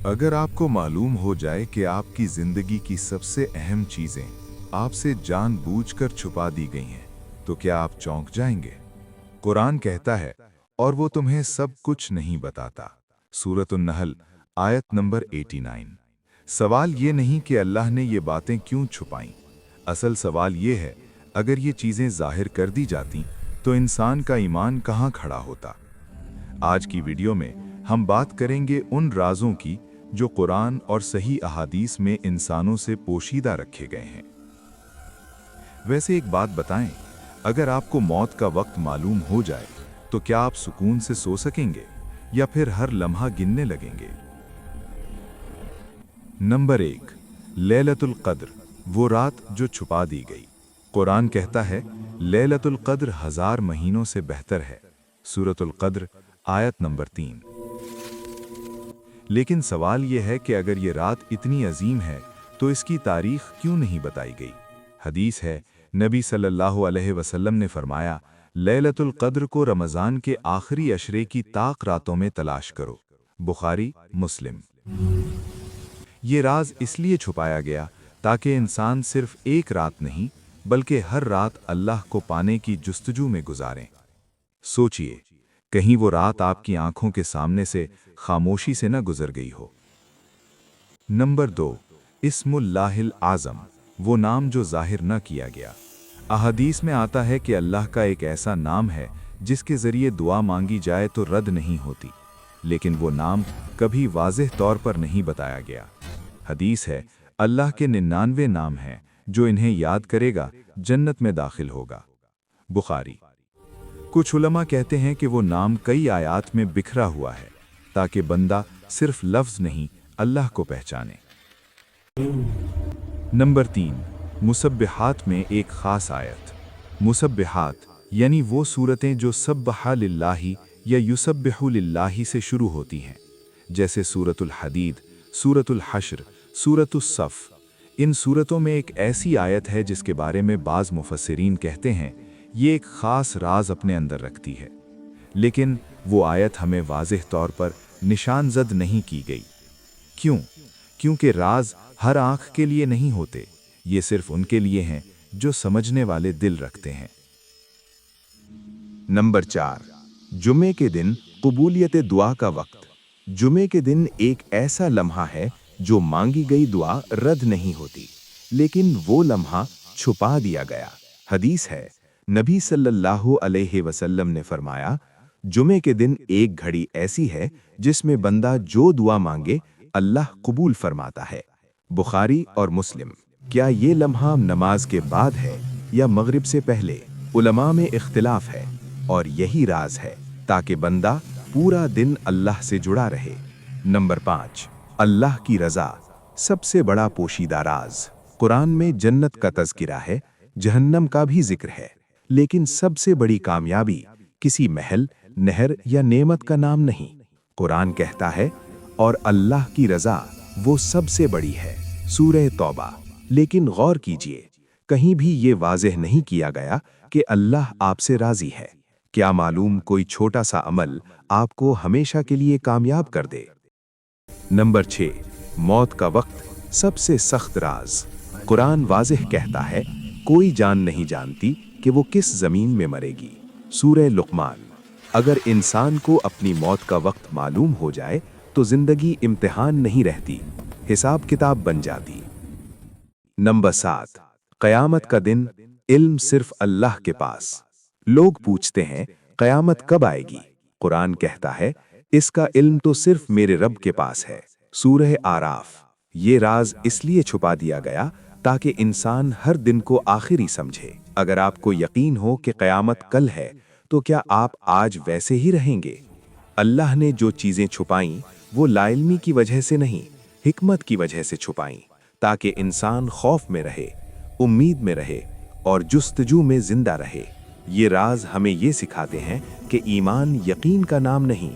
अगर आपको मालूम हो जाए कि आपकी जिंदगी की सबसे अहम चीजें आपसे जानबूझकर छुपा दी गई हैं, तो क्या आप चौंक जाएंगे? कुरान कहता है, और वो तुम्हें सब कुछ नहीं बताता। सूरत अन-नहल आयत नंबर 89। सवाल ये नहीं कि अल्लाह ने ये बातें क्यों छुपाईं। असल सवाल ये है, अगर ये चीजें जाहिर कर दी जाती तो इंसान का ईमान कहाँ खड़ा होता। आज की वीडियो में हम बात करेंगे उन राजों की जो कुरान और सही अहादीस में इंसानों से पोशीदा रखे गए हैं। वैसे एक बात बताएं, अगर आपको मौत का वक्त मालूम हो जाए तो क्या आप सुकून से सो सकेंगे या फिर हर लम्हा गिनने लगेंगे? नंबर 1, लैलतुल क़द्र, वो रात जो छुपा दी गई। कुरान कहता है, लैलतुल क़द्र 1000 महीनों से बेहतर है। सूरतुल क़द्र आयत नंबर 3। लेकिन सवाल यह है कि अगर ये रात इतनी अजीम है तो इसकी तारीख क्यों नहीं बताई गई? हदीस है, नबी सल्लल्लाहु अलैहि वसल्लम ने फरमाया, लैलतुल क़द्र को रमज़ान के आखिरी अशरे की ताक रातों में तलाश करो। बुखारी, मुस्लिम। ये राज इसलिए छुपाया गया ताकि इंसान सिर्फ एक रात नहीं बल्कि हर रात अल्लाह को पाने की जुस्तजू में गुजारें। सोचिए, कहीं वो रात आपकी आंखों के सामने से खामोशी से न गुजर गई हो। नंबर 2, इस्मुल्लाहिल आज़म, वो नाम जो जाहिर न किया गया। अहादीस में आता है कि अल्लाह का एक ऐसा नाम है जिसके जरिए दुआ मांगी जाए तो रद्द नहीं होती, लेकिन वो नाम कभी वाज़ेह तौर पर नहीं बताया गया। हदीस है, अल्लाह के 99 नाम हैं जो इन्हें याद करेगा जन्नत में दाखिल होगा। बुखारी। कुछ उलमा कहते हैं कि वो नाम कई आयात में बिखरा हुआ है ताकि बंदा सिर्फ लफ्ज़ नहीं अल्लाह को पहचाने। नंबर 3, मुसब्बिहात में एक ख़ास आयत। मुसब्बिहात यानी वो सूरतें जो सब्बहा लिल्लाही या युसब्बिहु लिल्लाही से शुरू होती हैं, जैसे सूरतुल हदीद, सूरतुल हश्र, सूरतुस सफ़। इन सूरतों में एक ऐसी आयत है जिसके बारे में बाज़ मुफस्सिरीन कहते हैं ये एक ख़ास राज अपने अंदर रखती है, लेकिन वो आयत हमें वाज़ेह तौर पर निशानज़द नहीं की गई। क्यों? क्योंकि राज हर आँख के लिए नहीं होते, ये सिर्फ उनके लिए हैं जो समझने वाले दिल रखते हैं। नंबर 4, जुमे के दिन कबूलियत दुआ का वक्त। जुमे के दिन एक ऐसा लम्हा है जो मांगी गई दुआ रद्द नहीं होती, लेकिन वो लम्हा छुपा दिया गया। हदीस है, नबी सल्लल्लाहु अलैहि वसल्लम ने फरमाया, जुमे के दिन एक घड़ी ऐसी है जिसमें बंदा जो दुआ मांगे अल्लाह कबूल फरमाता है। बुखारी और मुस्लिम। क्या ये लम्हा नमाज के बाद है या मगरिब से पहले? उलमा में इख्तिलाफ है और यही राज है ताकि बंदा पूरा दिन अल्लाह से जुड़ा रहे। नंबर 5, अल्लाह की रज़ा, सबसे बड़ा पोशीदा राज। कुरान में जन्नत का तज़किरा है, जहन्नम का भी जिक्र है, लेकिन सबसे बड़ी कामयाबी किसी महल, नहर या नेमत का नाम नहीं। कुरान कहता है, और अल्लाह की रज़ा वो सबसे बड़ी है। सूरह तौबा। लेकिन गौर कीजिए, कहीं भी ये वाज़ेह नहीं किया गया कि अल्लाह आपसे राज़ी है। क्या मालूम कोई छोटा सा अमल आपको हमेशा के लिए कामयाब कर दे। नंबर 6, मौत का वक्त, सबसे सख्त राज। कुरान वाज़ेह कहता है, कोई जान नहीं जानती कि वो किस ज़मीन में मरेगी। सूरह लुक़मान। अगर इंसान को अपनी मौत का वक्त मालूम हो जाए तो ज़िंदगी इम्तिहान नहीं रहती, हिसाब किताब बन जाती। नंबर 7, क़यामत का दिन, इल्म सिर्फ अल्लाह के पास। लोग पूछते हैं, क़यामत कब आएगी? कुरान कहता है, इसका इल्म तो सिर्फ मेरे रब के पास है। सूरह आराफ। ये राज इसलिए छुपा दिया गया ताकि इंसान हर दिन को आखिरी समझे। अगर आपको यकीन हो कि क़यामत कल है तो क्या आप आज वैसे ही रहेंगे? अल्लाह ने जो चीज़ें छुपाईं वो लाइल्मी की वजह से नहीं, हिकमत की वजह से छुपाईं, ताकि इंसान खौफ में रहे, उम्मीद में रहे और जुस्तजू में जिंदा रहे। ये राज हमें ये सिखाते हैं कि ईमान यकीन का नाम नहीं,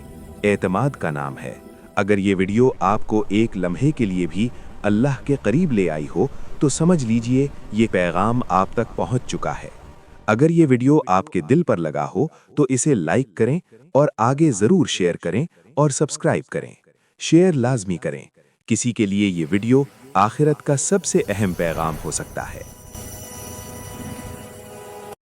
एतमाद का नाम है। अगर ये वीडियो आपको एक लम्हे के लिए भी अल्लाह के करीब ले आई हो तो समझ लीजिए ये पैगाम आप तक पहुंच चुका है। अगर ये वीडियो आपके दिल पर लगा हो तो इसे लाइक करें और आगे ज़रूर शेयर करें और सब्सक्राइब करें। शेयर लाजमी करें کسی کے لیے یہ ویڈیو آخرت کا سب سے اہم پیغام ہو سکتا ہے۔